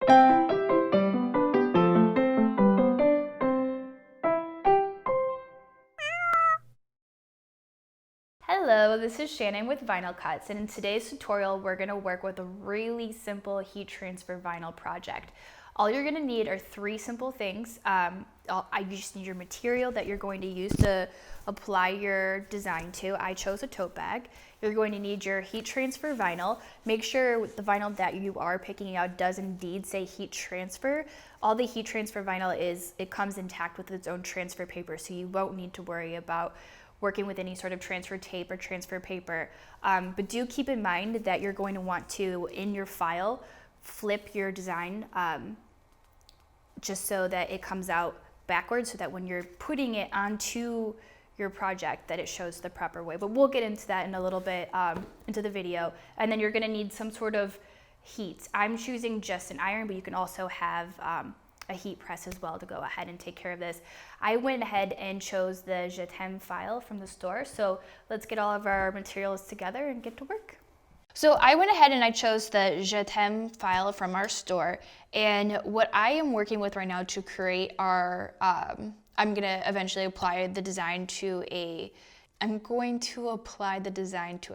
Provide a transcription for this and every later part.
Hello, this is Shannon with Vinyl Cuts, and in today's tutorial we're going to work with a really simple heat transfer vinyl project. All you're going to need are three simple things. You just need your material that you're going to use to apply your design to. I chose a tote bag. You're going to need your heat transfer vinyl. Make sure the vinyl that you are picking out does indeed say heat transfer. All the heat transfer vinyl is, it comes intact with its own transfer paper, so you won't need to worry about working with any sort of transfer tape or transfer paper. But do keep in mind that you're going to want to, in your file, flip your design just so that it comes out backwards, so that when you're putting it onto your project that it shows the proper way. But we'll get into that in a little bit into the video. And then you're gonna need some sort of heat. I'm choosing just an iron, but you can also have a heat press as well to go ahead and take care of this. I went ahead and chose the Je T'aime file from the store. So let's get all of our materials together and get to work. So I went ahead and I chose the Je T'aime file from our store. And what I am working with right now to create our, I'm gonna eventually apply the design to a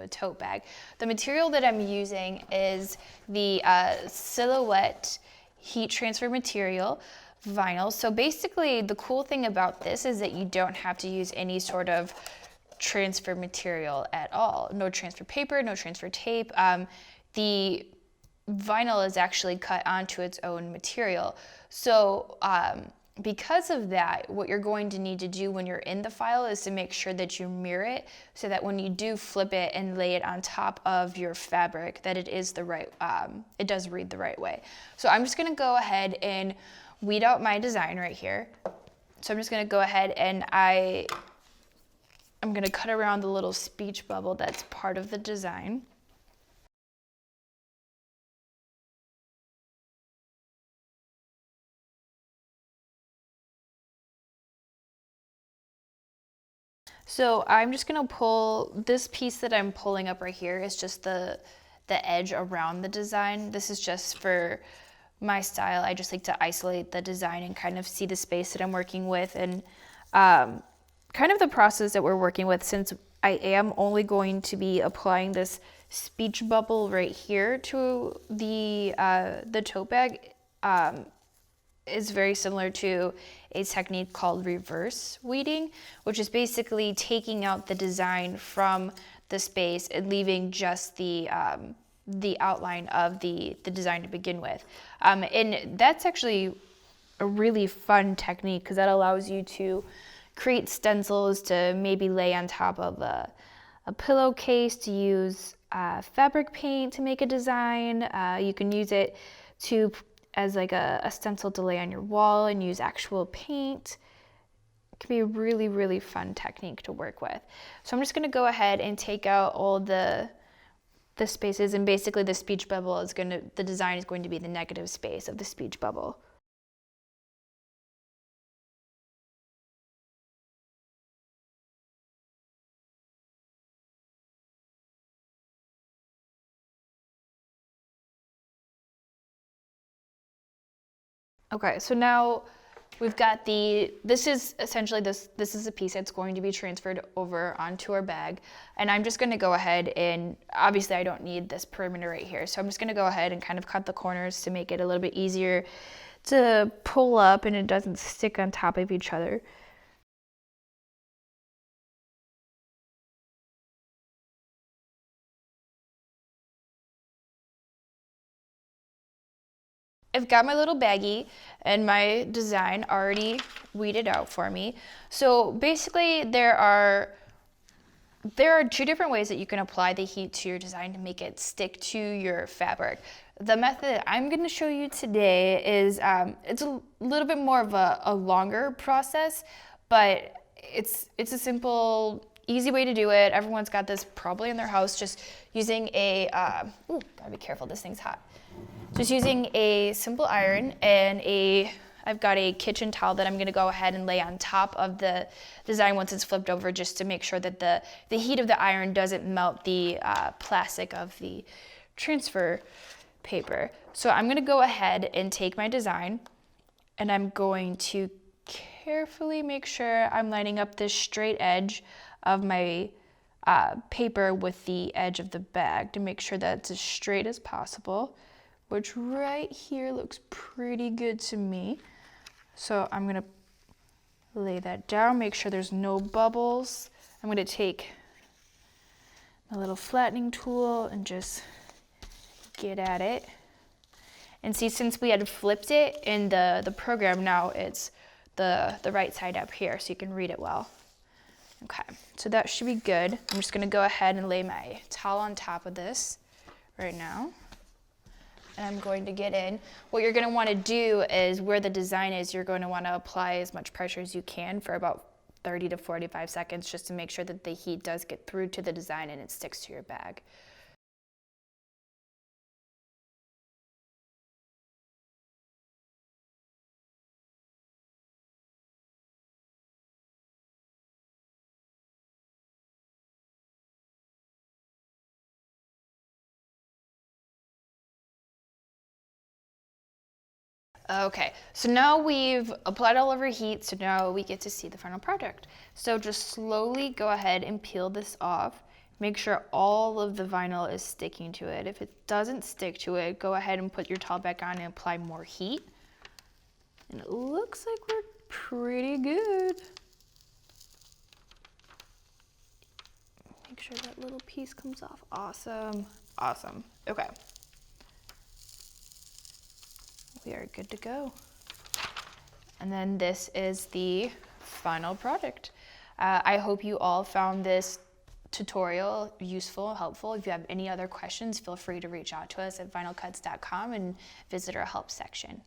tote bag. The material that I'm using is the Silhouette heat transfer material vinyl. So basically the cool thing about this is that you don't have to use any sort of transfer material at all. No transfer paper, no transfer tape. The vinyl is actually cut onto its own material. So because of that, what you're going to need to do when you're in the file is to make sure that you mirror it, so that when you do flip it and lay it on top of your fabric, that it is the right, it does read the right way. So I'm just gonna go ahead and weed out my design right here. So I'm just gonna go ahead and I'm gonna cut around the little speech bubble that's part of the design. So I'm just gonna pull, this piece that I'm pulling up right here is just the edge around the design. This is just for my style. I just like to isolate the design and kind of see the space that I'm working with, and kind of the process that we're working with, since I am only going to be applying this speech bubble right here to the tote bag. Is very similar to a technique called reverse weeding, which is basically taking out the design from the space and leaving just the outline of the design to begin with. And that's actually a really fun technique, because that allows you to create stencils to maybe lay on top of a pillowcase, to use fabric paint to make a design. You can use it as like a stencil to lay on your wall and use actual paint. It can be a really, really fun technique to work with. So I'm just gonna go ahead and take out all the spaces, and basically the speech bubble is the design is going to be the negative space of the speech bubble. Okay, so now we've got this is essentially this is a piece that's going to be transferred over onto our bag. And I'm just gonna go ahead and, obviously I don't need this perimeter right here, so I'm just gonna go ahead and kind of cut the corners to make it a little bit easier to pull up and it doesn't stick on top of each other. I've got my little baggie and my design already weeded out for me. So basically there are two different ways that you can apply the heat to your design to make it stick to your fabric. The method I'm going to show you today is, it's a little bit more of a longer process, but it's a simple, easy way to do it. Everyone's got this probably in their house, just using gotta be careful, this thing's hot. Just using a simple iron and I've got a kitchen towel that I'm gonna go ahead and lay on top of the design once it's flipped over, just to make sure that the heat of the iron doesn't melt the plastic of the transfer paper. So I'm gonna go ahead and take my design and I'm going to carefully make sure I'm lining up this straight edge of my paper with the edge of the bag to make sure that it's as straight as possible, which right here looks pretty good to me. So I'm gonna lay that down, make sure there's no bubbles. I'm gonna take my little flattening tool and just get at it. And see, since we had flipped it in the program, now it's the right side up here, so you can read it well. Okay, so that should be good. I'm just gonna go ahead and lay my towel on top of this right now. And I'm going to get in. What you're gonna wanna do is where the design is, you're going to wanna apply as much pressure as you can for about 30 to 45 seconds just to make sure that the heat does get through to the design and it sticks to your bag. Okay, so now we've applied all of our heat, so now we get to see the final product. So just slowly go ahead and peel this off. Make sure all of the vinyl is sticking to it. If it doesn't stick to it, go ahead and put your towel back on and apply more heat. And it looks like we're pretty good. Make sure that little piece comes off. Awesome, awesome. Okay. We are good to go. And then this is the final product. I hope you all found this tutorial useful, helpful. If you have any other questions, feel free to reach out to us at vinylcuts.com and visit our help section.